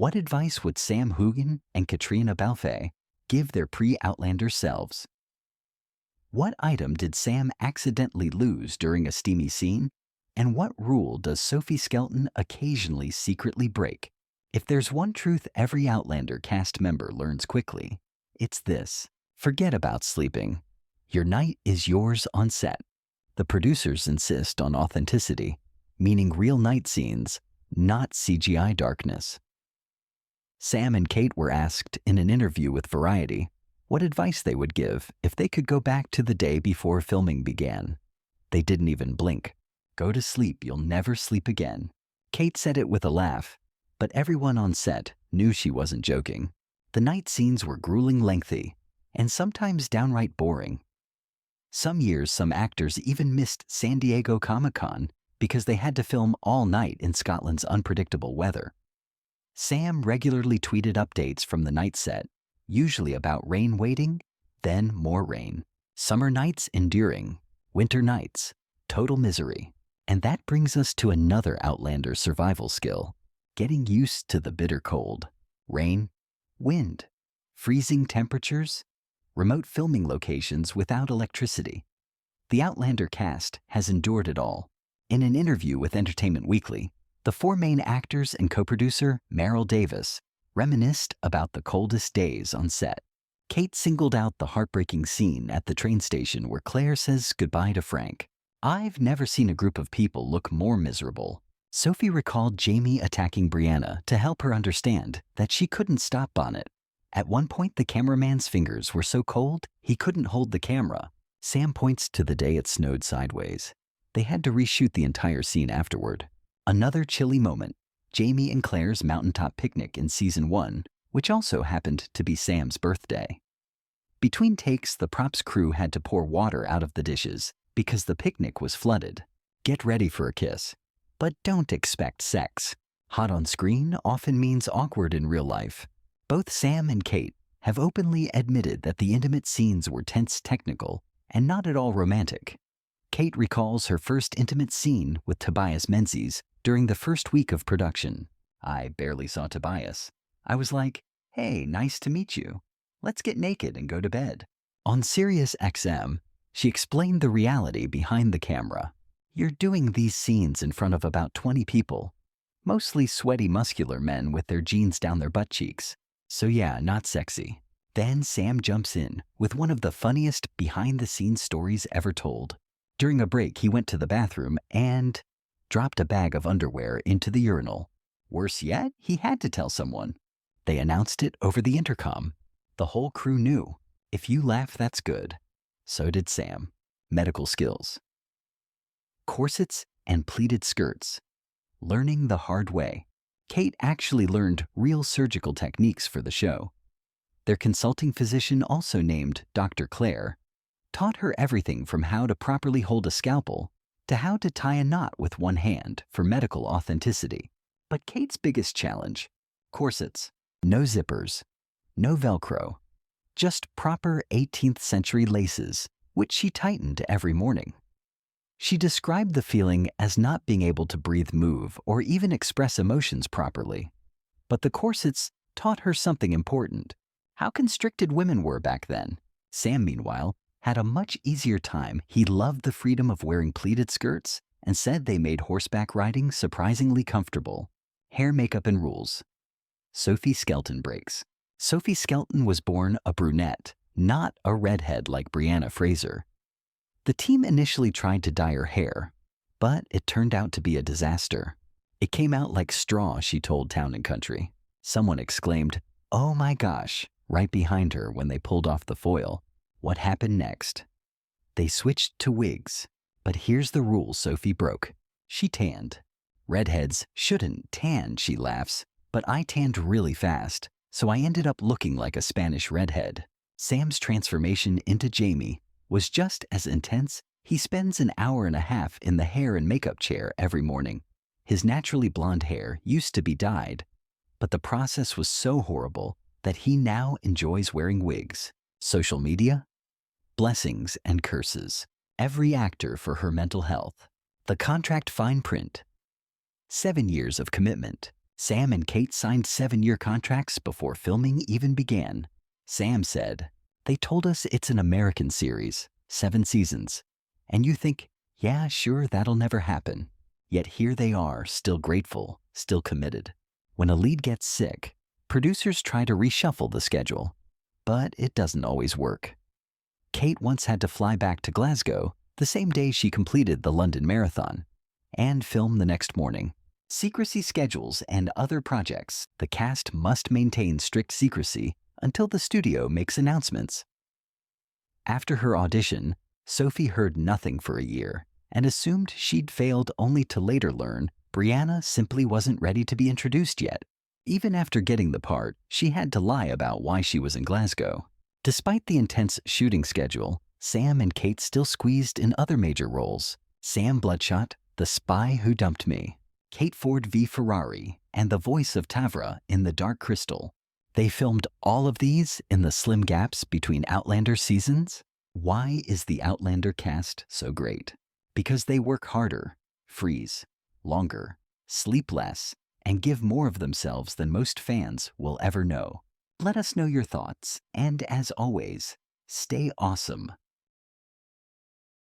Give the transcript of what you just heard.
What advice would Sam Heughan and Katrina Balfe give their pre-Outlander selves? What item did Sam accidentally lose during a steamy scene? And what rule does Sophie Skelton occasionally secretly break? If there's one truth every Outlander cast member learns quickly, it's this: forget about sleeping. Your night is yours on set. The producers insist on authenticity, meaning real night scenes, not CGI darkness. Sam and Kate were asked in an interview with Variety what advice they would give if they could go back to the day before filming began. They didn't even blink. Go to sleep, you'll never sleep again. Kate said it with a laugh, but everyone on set knew she wasn't joking. The night scenes were grueling lengthy, and sometimes downright boring. Some years, some actors even missed San Diego Comic-Con because they had to film all night in Scotland's unpredictable weather. Sam regularly tweeted updates from the night set, usually about rain waiting, then more rain. Summer nights enduring, winter nights, total misery. And that brings us to another Outlander survival skill: getting used to the bitter cold. Rain, wind, freezing temperatures, remote filming locations without electricity. The Outlander cast has endured it all. In an interview with Entertainment Weekly, the four main actors and co-producer, Meryl Davis, reminisced about the coldest days on set. Kate singled out the heartbreaking scene at the train station where Claire says goodbye to Frank. "I've never seen a group of people look more miserable." Sophie recalled Jamie attacking Brianna to help her understand that she couldn't stop on it. At one point, the cameraman's fingers were so cold he couldn't hold the camera. Sam points to the day it snowed sideways. They had to reshoot the entire scene afterward. Another chilly moment: Jamie and Claire's mountaintop picnic in season 1, which also happened to be Sam's birthday. Between takes, the props crew had to pour water out of the dishes because the picnic was flooded. Get ready for a kiss, but don't expect sex. Hot on screen often means awkward in real life. Both Sam and Kate have openly admitted that the intimate scenes were tense, technical, and not at all romantic. Kate recalls her first intimate scene with Tobias Menzies during the first week of production. "I barely saw Tobias. I was like, hey, nice to meet you. Let's get naked and go to bed." On Sirius XM, she explained the reality behind the camera. "You're doing these scenes in front of about 20 people, mostly sweaty, muscular men with their jeans down their butt cheeks. So yeah, not sexy." Then Sam jumps in with one of the funniest behind-the-scenes stories ever told. During a break, he went to the bathroom and dropped a bag of underwear into the urinal. Worse yet, he had to tell someone. They announced it over the intercom. The whole crew knew. If you laugh, that's good. So did Sam. Medical skills. Corsets and pleated skirts. Learning the hard way. Kate actually learned real surgical techniques for the show. Their consulting physician, also named Dr. Claire, taught her everything from how to properly hold a scalpel to how to tie a knot with one hand for medical authenticity. But Kate's biggest challenge: corsets. No zippers, no Velcro, just proper 18th century laces, which she tightened every morning. She described the feeling as not being able to breathe, move, or even express emotions properly. But the corsets taught her something important: how constricted women were back then. Sam, meanwhile, had a much easier time. He loved the freedom of wearing pleated skirts and said they made horseback riding surprisingly comfortable. Hair, makeup, and rules. Sophie Skelton breaks. Sophie Skelton was born a brunette, not a redhead like Brianna Fraser. The team initially tried to dye her hair, but it turned out to be a disaster. "It came out like straw," she told Town & Country. Someone exclaimed, "Oh my gosh," right behind her when they pulled off the foil. What happened next? They switched to wigs. But here's the rule Sophie broke. She tanned. "Redheads shouldn't tan," she laughs, "but I tanned really fast, so I ended up looking like a Spanish redhead." Sam's transformation into Jamie was just as intense. He spends an hour and a half in the hair and makeup chair every morning. His naturally blonde hair used to be dyed, but the process was so horrible that he now enjoys wearing wigs. Social media? Blessings and curses. Every actor for her mental health. The contract fine print. 7 years of commitment. Sam and Kate signed 7-year contracts before filming even began. Sam said, "They told us it's an American series, 7 seasons. And you think, yeah, sure, that'll never happen. Yet here they are, still grateful, still committed. When a lead gets sick, producers try to reshuffle the schedule. But it doesn't always work." Kate once had to fly back to Glasgow the same day she completed the London Marathon and film the next morning. Secrecy schedules and other projects, the cast must maintain strict secrecy until the studio makes announcements. After her audition, Sophie heard nothing for a year and assumed she'd failed, only to later learn Brianna simply wasn't ready to be introduced yet. Even after getting the part, she had to lie about why she was in Glasgow. Despite the intense shooting schedule, Sam and Kate still squeezed in other major roles. Sam Bloodshot, the spy who dumped me; Kate Ford v Ferrari, and the voice of Tavra in The Dark Crystal. They filmed all of these in the slim gaps between Outlander seasons. Why is the Outlander cast so great? Because they work harder, freeze longer, sleep less, and give more of themselves than most fans will ever know. Let us know your thoughts, and as always, stay awesome.